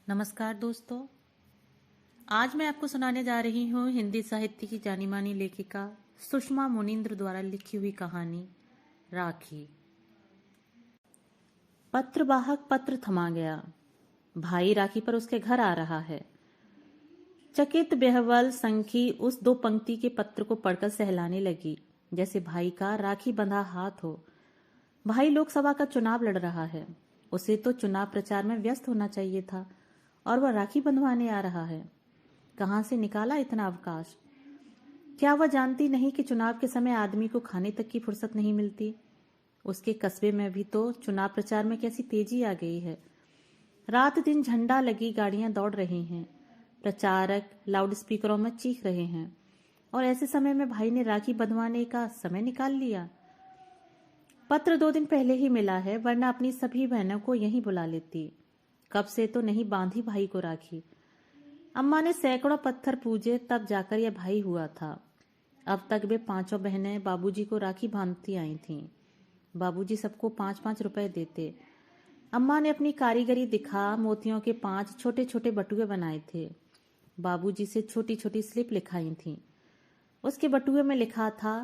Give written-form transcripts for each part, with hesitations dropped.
नमस्कार दोस्तों। आज मैं आपको सुनाने जा रही हूँ हिंदी साहित्य की जानी मानी लेखिका सुषमा मुनिंद्र द्वारा लिखी हुई कहानी राखी। पत्रवाहक पत्र थमा गया। भाई राखी पर उसके घर आ रहा है। चकित बेहवल संखी उस 2 पंक्ति के पत्र को पढ़कर सहलाने लगी, जैसे भाई का राखी बंधा हाथ हो। भाई लोकसभा का चुनाव लड़ रहा है। उसे तो चुनाव प्रचार में व्यस्त होना चाहिए था और वह राखी बंधवाने आ रहा है। कहां से निकाला इतना अवकाश? क्या वह जानती नहीं कि चुनाव के समय आदमी को खाने तक की फुर्सत नहीं मिलती? उसके कस्बे में भी तो चुनाव प्रचार में कैसी तेजी आ गई है। रात दिन झंडा लगी गाड़ियां दौड़ रही हैं, प्रचारक लाउड स्पीकरों में चीख रहे हैं, और ऐसे समय में भाई ने राखी बंधवाने का समय निकाल लिया। पत्र 2 दिन पहले ही मिला है, वरना अपनी सभी बहनों को यहीं बुला लेती। कब से तो नहीं बांधी भाई को राखी। अम्मा ने सैकड़ों पत्थर पूजे, तब जाकर यह भाई हुआ था। अब तक वे 5 बहनें बाबूजी को राखी बांधती आई थीं। बाबूजी सबको 5-5 रुपए देते। अम्मा ने अपनी कारीगरी दिखा मोतियों के 5 छोटे छोटे बटुए बनाए थे। बाबूजी से छोटी छोटी स्लिप लिखाई थी। उसके बटुए में लिखा था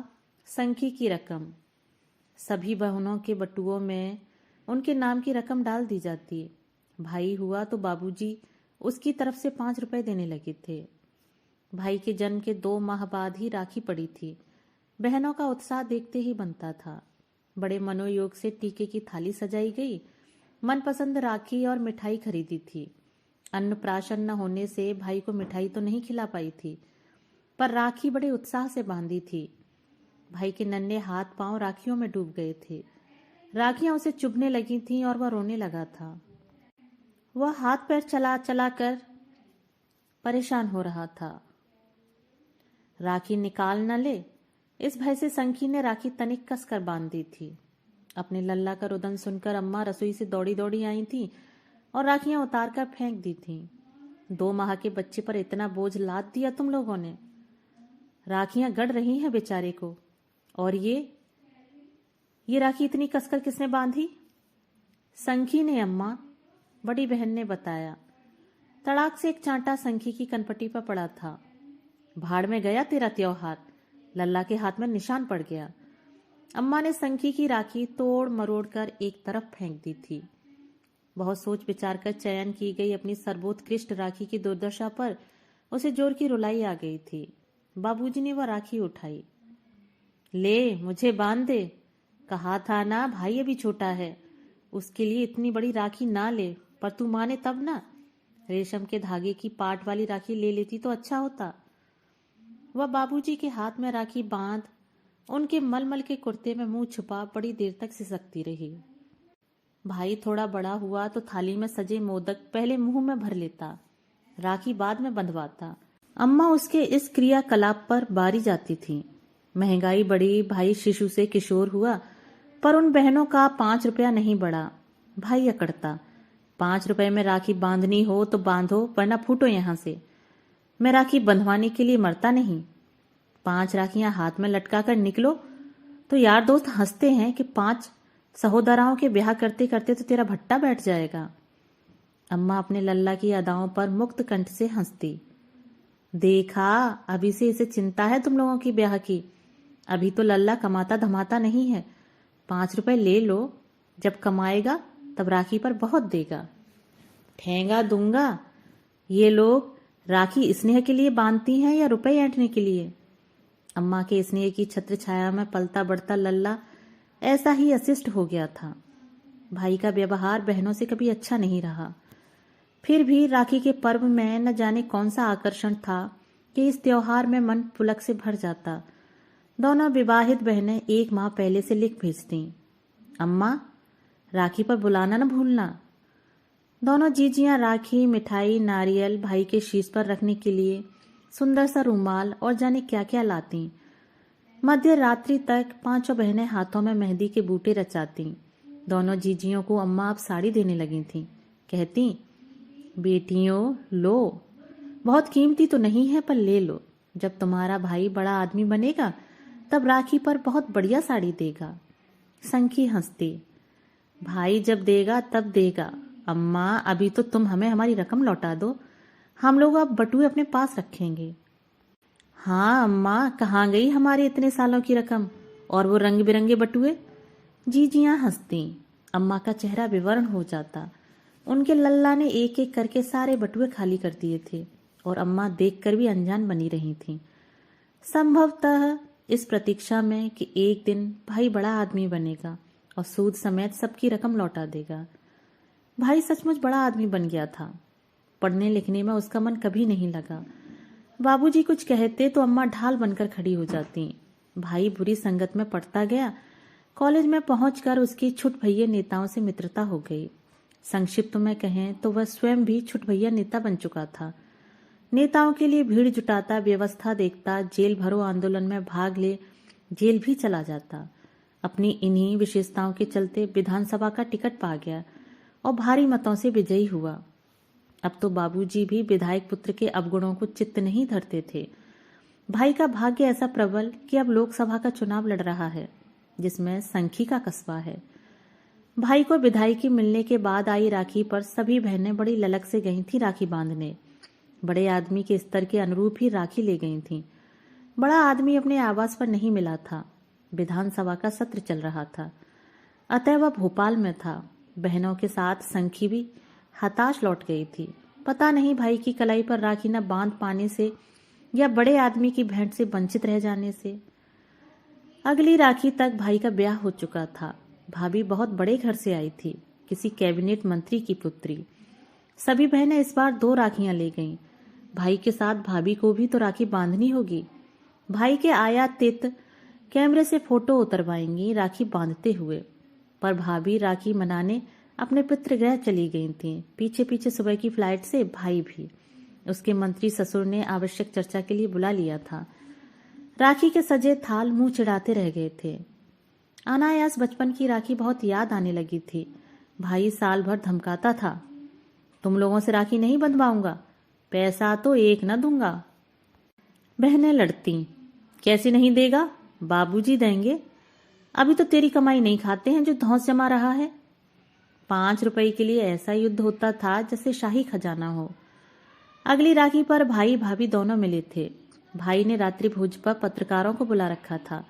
संखी की रकम। सभी बहनों के बटुओं में उनके नाम की रकम डाल दी जाती। भाई हुआ तो बाबूजी उसकी तरफ से 5 रुपए देने लगे थे। भाई के जन्म के 2 माह बाद ही राखी पड़ी थी। बहनों का उत्साह देखते ही बनता था। बड़े मनोयोग से टीके की थाली सजाई गई। मनपसंद राखी और मिठाई खरीदी थी। अन्नप्राशन न होने से भाई को मिठाई तो नहीं खिला पाई थी, पर राखी बड़े उत्साह से बांधी थी। भाई के नन्हे हाथ पांव राखियों में डूब गए थे। राखियां उसे चुभने लगी थीं और वह रोने लगा था। वह हाथ पैर चला चला कर परेशान हो रहा था। राखी निकाल न ले, इस भय से संखी ने राखी तनिक कस कर बांध दी थी। अपने लल्ला का रुदन सुनकर अम्मा रसोई से दौड़ी दौड़ी आई थी और राखियां उतार कर फेंक दी थी। 2 माह के बच्चे पर इतना बोझ लाद दिया तुम लोगों ने। राखियां गड़ रही हैं बेचारे को। और ये राखी इतनी कसकर किसने बांधी? संखी ने अम्मा, बड़ी बहन ने बताया। तड़ाक से एक चांटा संखी की कनपटी पर पड़ा था। भाड़ में गया तेरा त्योहार, लल्ला के हाथ में निशान पड़ गया। अम्मा ने संखी की राखी तोड़ मरोड़ कर एक तरफ फेंक दी थी। बहुत सोच विचार कर चयन की गई अपनी सर्वोत्कृष्ट राखी की दुर्दशा पर उसे जोर की रुलाई आ गई थी। बाबूजी ने वह राखी उठाई। ले मुझे बांध दे, कहा था ना भाई अभी छोटा है, उसके लिए इतनी बड़ी राखी ना ले, पर तू माने तब ना। रेशम के धागे की पाट वाली राखी ले लेती तो अच्छा होता। वह बाबूजी के हाथ में राखी बांध उनके मलमल के कुर्ते में मुंह छुपा बड़ी देर तक सिसकती रही। भाई थोड़ा बड़ा हुआ तो थाली में सजे मोदक पहले मुंह में भर लेता, राखी बाद में बंधवाता। अम्मा उसके इस क्रियाकलाप पर बारी जाती थी। महंगाई बढ़ी, भाई शिशु से किशोर हुआ, पर उन बहनों का 5 रुपया नहीं बढ़ा। भाई अकड़ता, 5 रुपए में राखी बांधनी हो तो बांधो, वरना फूटो यहां से। मैं राखी बंधवाने के लिए मरता नहीं। 5 राखियां हाथ में लटका कर निकलो तो यार दोस्त हंसते हैं कि 5 सहोदराओं के ब्याह करते करते तो तेरा भट्टा बैठ जाएगा। अम्मा अपने लल्ला की अदाओं पर मुक्त कंठ से हंसती। देखा, अभी से इसे चिंता है तुम लोगों की ब्याह की। अभी तो लल्ला कमाता धमाता नहीं है। 5 रुपए ले लो, जब कमाएगा तब राखी पर बहुत देगा। ठेंगा दूंगा। ये लोग राखी स्नेह के लिए बांधती हैं या रुपए ऐंठने के लिए? अम्मा के स्नेह की छत्र छाया में पलता बढ़ता लल्ला ऐसा ही अशिष्ट हो गया था। भाई का व्यवहार बहनों से कभी अच्छा नहीं रहा। फिर भी राखी के पर्व में न जाने कौन सा आकर्षण था कि इस त्योहार में मन पुलक से भर जाता। दोनों विवाहित बहनें 1 माह पहले से लिख भेजती, अम्मा राखी पर बुलाना न भूलना। दोनों जीजियां राखी, मिठाई, नारियल भाई के शीश पर रखने के लिए, सुंदर सा रूमाल और जाने क्या क्या लाती। मध्य रात्रि तक 5 बहनें हाथों में मेहंदी के बूटे रचाती। दोनों जीजियों को अम्मा अब साड़ी देने लगी थी। कहती, बेटियों लो, बहुत कीमती तो नहीं है पर ले लो। जब तुम्हारा भाई बड़ा आदमी बनेगा तब राखी पर बहुत बढ़िया साड़ी देगा। संखी हंसती, भाई जब देगा तब देगा, अम्मा, अभी तो तुम हमें हमारी रकम लौटा दो, हम लोग अब बटुए अपने पास रखेंगे। हाँ अम्मा, कहाँ गई हमारे इतने सालों की रकम और वो रंग बिरंगे बटुए? जीजियां हंसती। अम्मा का चेहरा विवर्ण हो जाता। उनके लल्ला ने एक एक करके सारे बटुए खाली कर दिए थे और अम्मा देखकर भी अनजान बनी रही थीं। संभवतः इस प्रतीक्षा में कि एक दिन भाई बड़ा आदमी बनेगा और सूद समेत सबकी रकम लौटा देगा। भाई सचमुच बड़ा आदमी बन गया था। पढ़ने लिखने में उसका मन कभी नहीं लगा। बाबूजी कुछ कहते तो अम्मा ढाल बनकर खड़ी हो जाती। भाई बुरी संगत में पड़ता गया। कॉलेज में पहुंचकर उसकी छुट भैया नेताओं से मित्रता हो गई। संक्षिप्त में कहें तो वह स्वयं भी छुट भैया नेता बन चुका था। नेताओं के लिए भीड़ जुटाता, व्यवस्था देखता, जेल भरो आंदोलन में भाग ले जेल भी चला जाता। अपनी इन्हीं विशेषताओं के चलते विधानसभा का टिकट पा गया और भारी मतों से विजयी हुआ। अब तो बाबूजी भी विधायक पुत्र के अवगुणों को चित्त नहीं धरते थे। भाई का भाग्य ऐसा प्रबल कि अब लोकसभा का चुनाव लड़ रहा है, जिसमें संखी का कस्बा है। भाई को विधायकी मिलने के बाद आई राखी पर सभी बहनें बड़ी ललक से गई थी राखी बांधने। बड़े आदमी के स्तर के अनुरूप ही राखी ले गई थीं। बड़ा आदमी अपने आवास पर नहीं मिला था। विधानसभा का सत्र चल रहा था, अतः वह भोपाल में था। बहनों के साथ संखी भी हताश लौट गई थी। पता नहीं भाई की कलाई पर राखी न बांध पाने से या बड़े आदमी की भेंट से वंचित रह जाने से। अगली राखी तक भाई का ब्याह हो चुका था। भाभी बहुत बड़े घर से आई थी, किसी कैबिनेट मंत्री की पुत्री। सभी बहनें इस बार 2 राखियां ले गईं। भाई के साथ भाभी को भी तो राखी बांधनी होगी। भाई के आयातित कैमरे से फोटो उतरवाएंगी राखी बांधते हुए। पर भाभी राखी मनाने अपने पितृगृह चली गई थीं। पीछे पीछे सुबह की फ्लाइट से भाई भी। उसके मंत्री ससुर ने आवश्यक चर्चा के लिए बुला लिया था। राखी के सजे थाल मुंह चिढ़ाते रह गए थे। अनायास बचपन की राखी बहुत याद आने लगी थी। भाई साल भर धमकाता था, तुम लोगों से राखी नहीं बंधवाऊंगा, पैसा तो एक न दूंगा। बहनें लड़ती, कैसे नहीं देगा, बाबूजी देंगे। अभी तो तेरी कमाई नहीं खाते हैं जो धौंस जमा रहा है। 5 रुपए के लिए ऐसा युद्ध होता था जैसे शाही खजाना हो। अगली राखी पर भाई भाभी दोनों मिले थे। भाई ने रात्रि भोज पर पत्रकारों को बुला रखा था।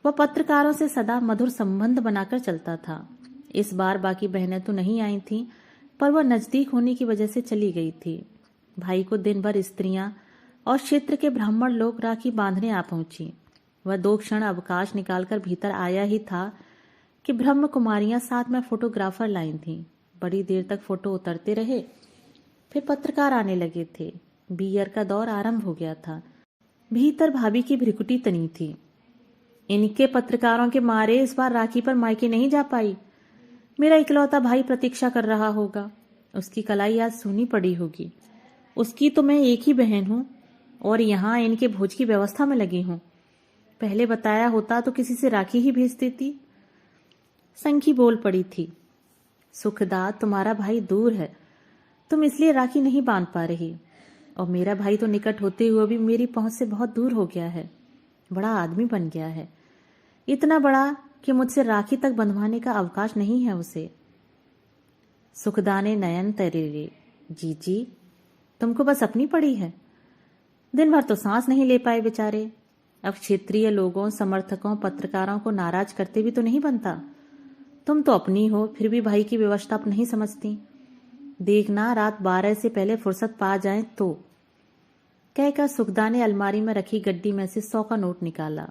वह पत्रकारों से सदा मधुर संबंध बनाकर चलता था। इस बार बाकी बहनें तो नहीं आई थीं, पर वह नजदीक होने की वजह से चली गई थी। भाई को दिन भर स्त्रियां और क्षेत्र के ब्राह्मण लोग राखी बांधने आ पहुंची। वह 2 क्षण अवकाश निकालकर भीतर आया ही था कि ब्रह्म कुमारियां साथ में फोटोग्राफर लाई थीं। बड़ी देर तक फोटो उतरते रहे, फिर पत्रकार आने लगे थे। बियर का दौर आरंभ हो गया था। भीतर भाभी की भ्रिकुटी तनी थी। इनके पत्रकारों के मारे इस बार राखी पर मायके नहीं जा पाई। मेरा इकलौता भाई प्रतीक्षा कर रहा होगा। उसकी कलाई आज सूनी पड़ी होगी। उसकी तो मैं एक ही बहन हूं और यहाँ इनके भोज की व्यवस्था में लगी हूं। पहले बताया होता तो किसी से राखी ही भेज देती। संखी बोल पड़ी थी, सुखदा, तुम्हारा भाई दूर है, तुम इसलिए राखी नहीं बांध पा रही, और मेरा भाई तो निकट होते हुए भी मेरी पहुंच से बहुत दूर हो गया है। बड़ा आदमी बन गया है, इतना बड़ा कि मुझसे राखी तक बंधवाने का अवकाश नहीं है उसे। सुखदा ने नयन तरेरे, जी तुमको बस अपनी पड़ी है। दिन भर तो सांस नहीं ले पाए बेचारे। अब क्षेत्रीय लोगों, समर्थकों, पत्रकारों को नाराज करते भी तो नहीं बनता। तुम तो अपनी हो, फिर भी भाई की व्यवस्था आप नहीं समझती। देखना रात 12 से पहले फुर्सत पा जाए तो। कहकर सुखदा ने अलमारी में रखी गड्डी में से 100 का नोट निकाला।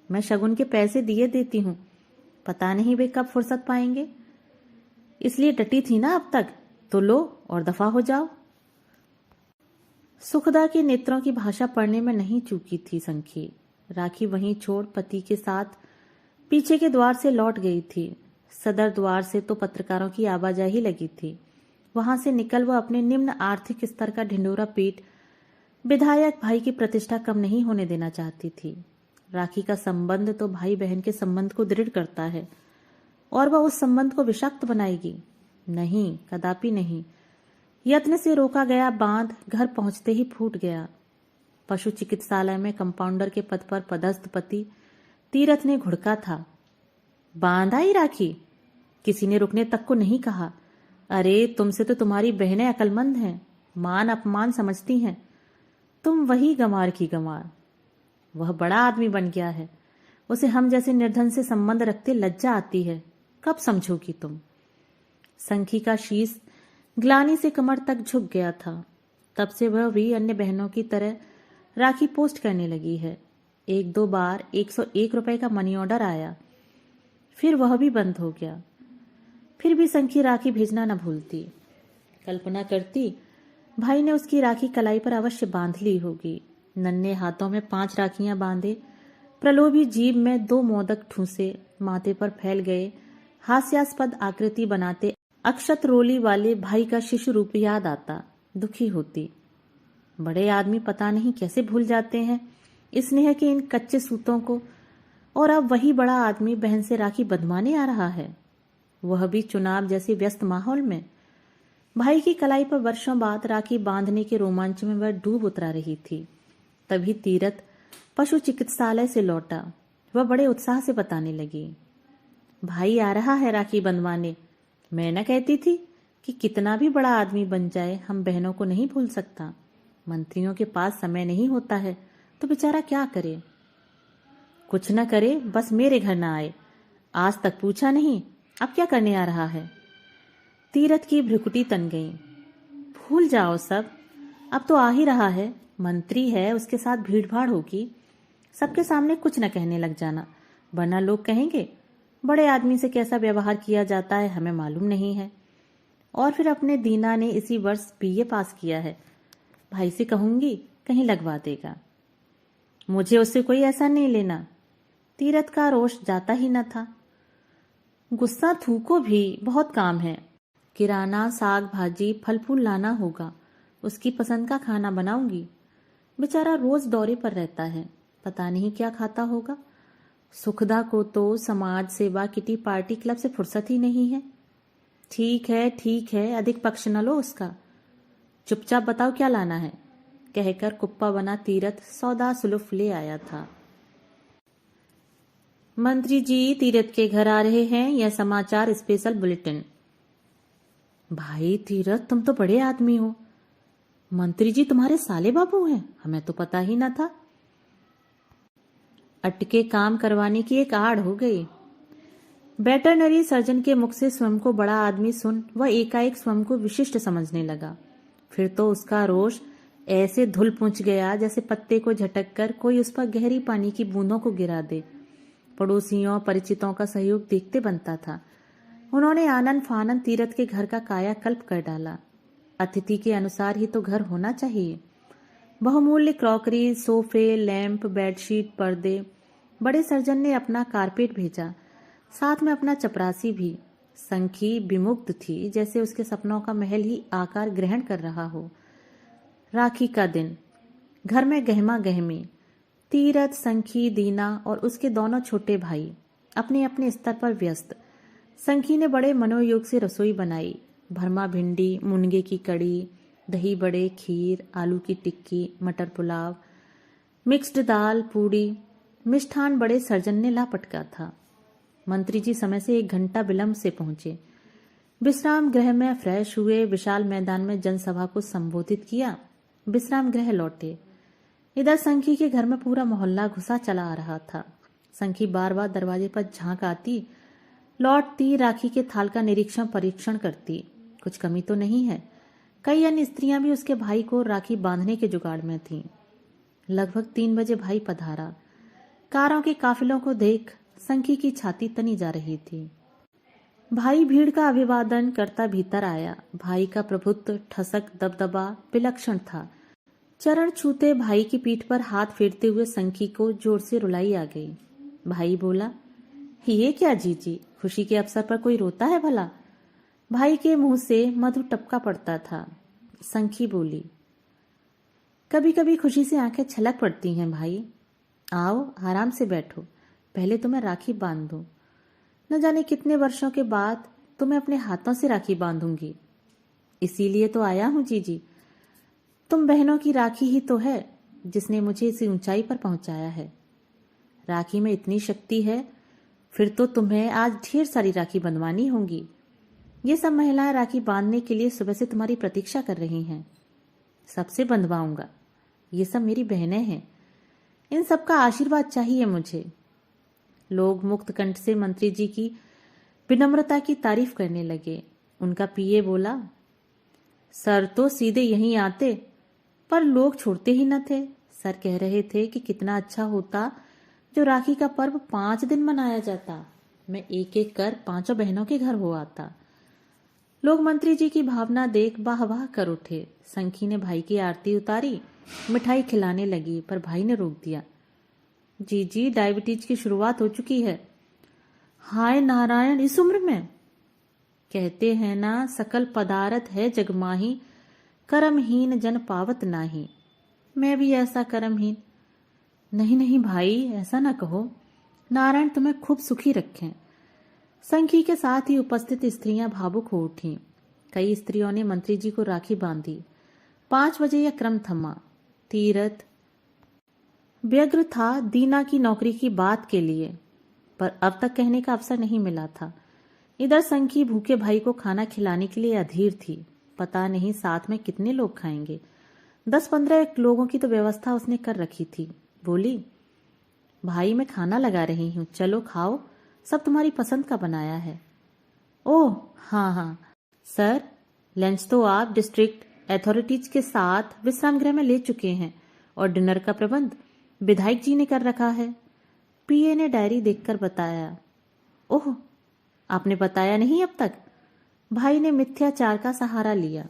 मैं शगुन के पैसे दिए देती हूं, पता नहीं वे कब फुर्सत पाएंगे। इसलिए डटी थी ना अब तक, तो लो और दफा हो जाओ। सुखदा के नेत्रों की भाषा पढ़ने में नहीं चूकी थी संखी। राखी वहीं छोड़ पति के साथ पीछे के द्वार से लौट गई थी। सदर द्वार से तो पत्रकारों की आवाजाही लगी थी। वहां से निकल वह अपने निम्न आर्थिक स्तर का ढिंडोरा पीट विधायक भाई की प्रतिष्ठा कम नहीं होने देना चाहती थी। राखी का संबंध तो भाई बहन के संबंध को दृढ़ करता है, और वह उस संबंध को विषाक्त बनाएगी? नहीं, कदापि नहीं। यत्न से रोका गया बांध घर पहुंचते ही फूट गया। पशु चिकित्सालय में कंपाउंडर के पद पर पदस्थ पति तीरथ ने घुड़का था। बांध आई राखी? किसी ने रुकने तक को नहीं कहा। अरे तुमसे तो तुम्हारी बहनें अक्लमंद हैं, मान अपमान समझती हैं। तुम वही गंवार की गंवार। वह बड़ा आदमी बन गया है, उसे हम जैसे निर्धन से संबंध रखते लज्जा आती है। कब समझोगी तुम? संखी का शीश ग्लानि से कमर तक झुक गया था। तब से वह भी अन्य बहनों की तरह राखी पोस्ट करने लगी है। 1-2 बार 101 रुपए का मनी ऑर्डर आया, फिर वह भी बंद हो गया। फिर भी संखी राखी भेजना न भूलती। कल्पना करती भाई ने उसकी राखी कलाई पर अवश्य बांध ली होगी। नन्हे हाथों में 5 राखियां बांधे, प्रलोभी जीभ में 2 मोदक ठूसे, माथे पर फैल गए हास्यास्पद आकृति बनाते अक्षत रोली वाले भाई का शिशु रूप याद आता, दुखी होती। बड़े आदमी पता नहीं कैसे भूल जाते हैं स्नेह के इन कच्चे सूतों को। और अब वही बड़ा आदमी बहन से राखी बंधवाने आ रहा है, वह भी चुनाव जैसे व्यस्त माहौल में। भाई की कलाई पर वर्षों बाद राखी बांधने के रोमांच में वह डूब उतरा रही थी। तभी तीरथ पशु चिकित्सालय से लौटा। वह बड़े उत्साह से बताने लगी, भाई आ रहा है राखी बंधवाने। मैं न कहती थी कि कितना भी बड़ा आदमी बन जाए हम बहनों को नहीं भूल सकता। मंत्रियों के पास समय नहीं होता है तो बेचारा क्या करे? कुछ न करे, बस मेरे घर ना आए। आज तक पूछा नहीं, अब क्या करने आ रहा है? तीरथ की भ्रुकुटी तन गई। भूल जाओ सब, अब तो आ ही रहा है। मंत्री है, उसके साथ भीड़ भाड़ होगी। सबके सामने कुछ न कहने लग जाना, वरना लोग कहेंगे बड़े आदमी से कैसा व्यवहार किया जाता है हमें मालूम नहीं है। और फिर अपने दीना ने इसी वर्ष बीए पास किया है, भाई से कहूंगी कहीं लगवा देगा। मुझे उससे कोई ऐसा नहीं लेना। तीरथ का रोष जाता ही न था। गुस्सा थूको भी, बहुत काम है। किराना, साग भाजी, फल फूल लाना होगा। उसकी पसंद का खाना बनाऊंगी। बेचारा रोज दौरे पर रहता है, पता नहीं क्या खाता होगा। सुखदा को तो समाज सेवा, किटी पार्टी, क्लब से फुर्सत ही नहीं है। ठीक है, अधिक पक्ष न लो उसका। चुपचाप बताओ क्या लाना है, कहकर कुप्पा बना तीरथ सौदा सुलुफ ले आया था। मंत्री जी तीरथ के घर आ रहे हैं, यह समाचार स्पेशल बुलेटिन। भाई तीरथ, तुम तो बड़े आदमी हो। मंत्री जी तुम्हारे साले बाबू हैं, हमें तो पता ही न था। अटके काम करवाने की एक आड़ हो गई। वेटरनरी सर्जन के मुख से स्वयं को बड़ा आदमी सुन वह एकाएक स्वयं को विशिष्ट समझने लगा। फिर तो उसका रोष ऐसे धुल पुंच गया जैसे पत्ते को झटक कर कोई उस पर गहरी पानी की बूंदों को गिरा दे। पड़ोसियों परिचितों का सहयोग देखते बनता था। उन्होंने आनन फानन तीरथ के घर का कायाकल्प कर डाला। अतिथि के अनुसार ही तो घर होना चाहिए। बहुमूल्य क्रॉकरी, सोफे, लैंप, बेडशीट, पर्दे। बड़े सर्जन ने अपना कारपेट भेजा, साथ में अपना चपरासी भी। संखी विमुग्ध थी, जैसे उसके सपनों का महल ही आकार ग्रहण कर रहा हो। राखी का दिन, घर में गहमा गहमी। तीरथ, संखी, दीना और उसके दोनों छोटे भाई अपने अपने स्तर पर व्यस्त। संखी ने बड़े मनोयोग से रसोई बनाई। भरमा भिंडी, मुनगे की कड़ी, दही बड़े, खीर, आलू की टिक्की, मटर पुलाव, मिक्स्ड दाल, पूड़ी, मिष्ठान बड़े सर्जन ने ला पटका था। मंत्री जी समय से 1 घंटा विलंब से पहुंचे। विश्राम गृह में फ्रेश हुए, विशाल मैदान में जनसभा को संबोधित किया, विश्राम गृह लौटे। इधर संखी के घर में पूरा मोहल्ला घुसा चला आ रहा था। संखी बार बार दरवाजे पर झांक आती, लौटती, राखी के थाल का निरीक्षण परीक्षण करती। कुछ कमी तो नहीं है। कई अन्य स्त्रियां भी उसके भाई को राखी बांधने के जुगाड़ में थीं। लगभग 3 बजे भाई पधारा। कारों के काफिलों को देख संखी की छाती तनी जा रही थी। भाई भीड़ का अभिवादन करता भीतर आया। भाई का प्रभुत्व, ठसक, दबदबा विलक्षण था। चरण छूते भाई की पीठ पर हाथ फेरते हुए संखी को जोर से रुलाई आ गई। भाई बोला, ये क्या जीजी, खुशी के अवसर पर कोई रोता है भला? भाई के मुंह से मधु टपका पड़ता था। संखी बोली, कभी कभी खुशी से आंखें छलक पड़ती हैं भाई। आओ आराम से बैठो, पहले तुम्हें राखी बांध दूं। न जाने कितने वर्षों के बाद तुम्हें अपने हाथों से राखी बांधूंगी। इसीलिए तो आया हूं जीजी। तुम बहनों की राखी ही तो है जिसने मुझे इसी ऊंचाई पर पहुंचाया है। राखी में इतनी शक्ति है, फिर तो तुम्हें आज ढेर सारी राखी बंधवानी होंगी। ये सब महिलाएं राखी बांधने के लिए सुबह से तुम्हारी प्रतीक्षा कर रही हैं। सबसे बंधवाऊंगा। ये सब मेरी बहनें हैं, इन सबका आशीर्वाद चाहिए मुझे। लोग मुक्त कंठ से मंत्री जी की विनम्रता की तारीफ करने लगे। उनका पीए बोला, सर तो सीधे यहीं आते, पर लोग छोड़ते ही न थे। सर कह रहे थे कि कितना अच्छा होता जो राखी का पर्व 5 दिन मनाया जाता। मैं एक एक कर 5 बहनों के घर हो आता। लोग मंत्री जी की भावना देख वाह वाह कर उठे। संखी ने भाई की आरती उतारी, मिठाई खिलाने लगी, पर भाई ने रोक दिया। जी डायबिटीज की शुरुआत हो चुकी है। हाय नारायण, इस उम्र में? कहते हैं ना, सकल पदार्थ है जगमाही, कर्महीन जन पावत नाही। मैं भी ऐसा कर्महीन। नहीं भाई, ऐसा ना कहो। नारायण तुम्हें खूब सुखी रखें। संखी के साथ ही उपस्थित स्त्रियां भावुक हो उठीं। कई स्त्रियों ने मंत्री जी को राखी बांधी। 5 बजे यह क्रम थमा। तीरथ व्यग्र था दीना की नौकरी की बात के लिए, पर अब तक कहने का अवसर नहीं मिला था। इधर संखी भूखे भाई को खाना खिलाने के लिए अधीर थी। पता नहीं साथ में कितने लोग खाएंगे। 10-15 लोगों की तो व्यवस्था उसने कर रखी थी। बोली, भाई मैं खाना लगा रही हूँ, चलो खाओ, सब तुम्हारी पसंद का बनाया है। ओह हाँ, सर लंच तो आप डिस्ट्रिक्ट अथॉरिटीज के साथ विश्राम गृह में ले चुके हैं और डिनर का प्रबंध विधायक जी ने कर रखा है। पीए ने डायरी देखकर बताया। ओह, आपने बताया नहीं अब तक? भाई ने मिथ्याचार का सहारा लिया।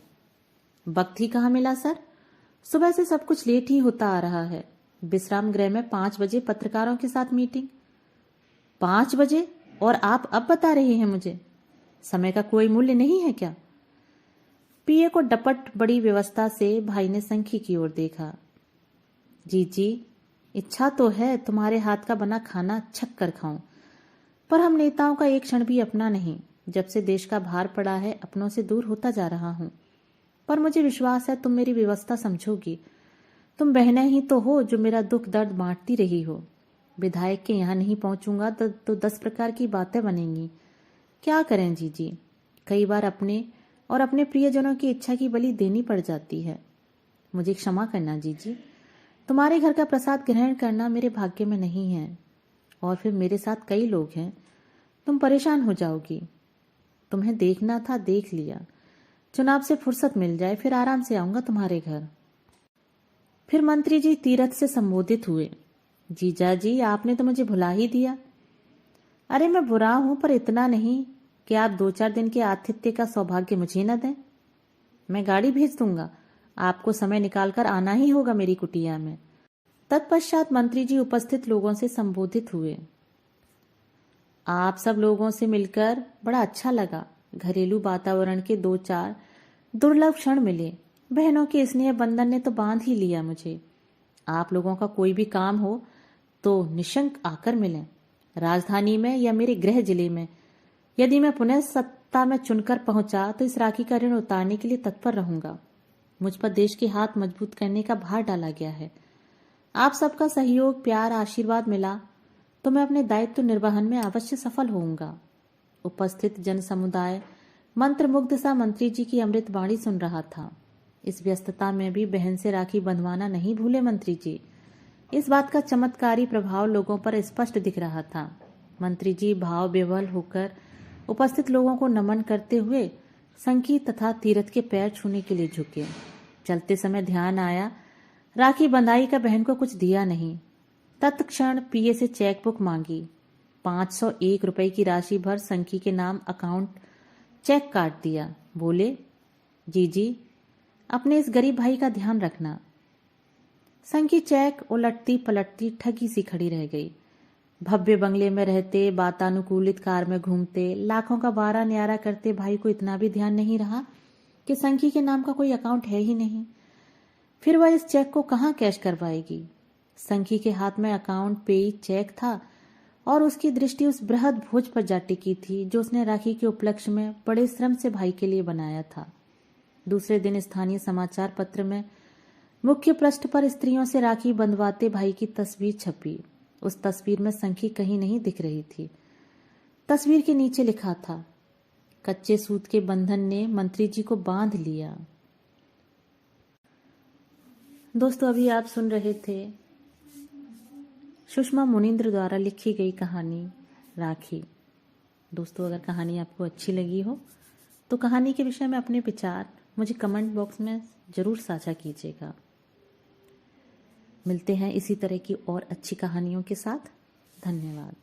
वक्त ही कहाँ मिला सर, सुबह से सब कुछ लेट ही होता आ रहा है। विश्राम गृह में 5 बजे पत्रकारों के साथ मीटिंग। 5 बजे? और आप अब बता रहे हैं मुझे? समय का कोई मूल्य नहीं है क्या? पीए को डपट बड़ी व्यवस्था से भाई ने संखी की ओर देखा। जी, इच्छा तो है तुम्हारे हाथ का बना खाना छक कर खाऊं, पर हम नेताओं का एक क्षण भी अपना नहीं। जब से देश का भार पड़ा है, अपनों से दूर होता जा रहा हूं, पर मुझे विश्वास है तुम मेरी व्यवस्था समझोगी। तुम बहनें ही तो हो जो मेरा दुख दर्द बांटती रही हो। विधायक के यहाँ नहीं पहुंचूंगा तो 10 प्रकार की बातें बनेंगी। क्या करें जी, कई बार अपने और अपने प्रियजनों की इच्छा की बलि देनी पड़ जाती है। मुझे क्षमा करना जी, तुम्हारे घर का प्रसाद ग्रहण करना मेरे भाग्य में नहीं है, और फिर मेरे साथ कई लोग हैं। तुम परेशान हो जाओगी। तुम्हें देखना था, देख लिया। चुनाव से फुर्सत मिल जाए फिर आराम से आऊंगा तुम्हारे घर। फिर मंत्री जी तीरथ से संबोधित हुए। जीजा जी, आपने तो मुझे भुला ही दिया। अरे मैं बुरा हूं, पर इतना नहीं कि आप 2-4 दिन के आतिथ्य का सौभाग्य मुझे न दें। मैं गाड़ी भेज दूंगा, आपको समय निकालकर आना ही होगा मेरी कुटिया में। तत्पश्चात मंत्री जी उपस्थित लोगों से संबोधित हुए। आप सब लोगों से मिलकर बड़ा अच्छा लगा। घरेलू वातावरण के 2-4 दुर्लभ क्षण मिले। बहनों के स्नेह बंधन ने तो बांध ही लिया मुझे। आप लोगों का कोई भी काम हो तो निशंक आकर मिलें, राजधानी में या मेरे गृह जिले में। यदि मैं पुनः सत्ता में चुनकर पहुंचा तो इस राखी का ऋण उतारने के लिए तत्पर रहूंगा। मुझ पर देश के हाथ मजबूत करने का भार डाला गया है। आप सबका सहयोग, प्यार, आशीर्वाद मिला तो मैं अपने दायित्व निर्वहन में अवश्य सफल होऊंगा। उपस्थित जन समुदाय मंत्रमुग्ध सा मंत्री जी की अमृत वाणी सुन रहा था। इस व्यस्तता में भी बहन से राखी बंधवाना नहीं भूले मंत्री जी। इस बात का चमत्कारी प्रभाव लोगों पर स्पष्ट दिख रहा था। मंत्री जी भाव विह्वल होकर उपस्थित लोगों को नमन करते हुए संखी तथा तीरथ के पैर छूने के लिए झुके। चलते समय ध्यान आया, राखी बंधाई का बहन को कुछ दिया नहीं। तत्क्षण पीए से चेक बुक मांगी। 501 रुपए की राशि भर संखी के नाम अकाउंट चेक काट दिया। बोले, जी, अपने इस गरीब भाई का ध्यान रखना। संखी चेक उलटती पलटती ठगी सी खड़ी रह गई। भव्य बंगले में रहते, वातानुकूलित कार में घूमते, लाखों का वारा न्यारा करते भाई को इतना भी ध्यान नहीं रहा कि संखी के नाम का कोई अकाउंट है ही नहीं। फिर वह इस चेक को कहाँ कैश करवाएगी। संखी के हाथ में अकाउंट पेई चेक था और उसकी दृष्टि उस बृहद भोज पर जा टिकी थी जो उसने राखी के उपलक्ष्य में बड़े श्रम से भाई के लिए बनाया था। दूसरे दिन स्थानीय समाचार पत्र में मुख्य पृष्ठ पर स्त्रियों से राखी बंधवाते भाई की तस्वीर छपी। उस तस्वीर में संखी कहीं नहीं दिख रही थी। तस्वीर के नीचे लिखा था, कच्चे सूत के बंधन ने मंत्री जी को बांध लिया। दोस्तों, अभी आप सुन रहे थे सुषमा मुनिंद्र द्वारा लिखी गई कहानी राखी। दोस्तों, अगर कहानी आपको अच्छी लगी हो तो कहानी के विषय में अपने विचार मुझे कमेंट बॉक्स में ज़रूर साझा कीजिएगा। मिलते हैं इसी तरह की और अच्छी कहानियों के साथ। धन्यवाद।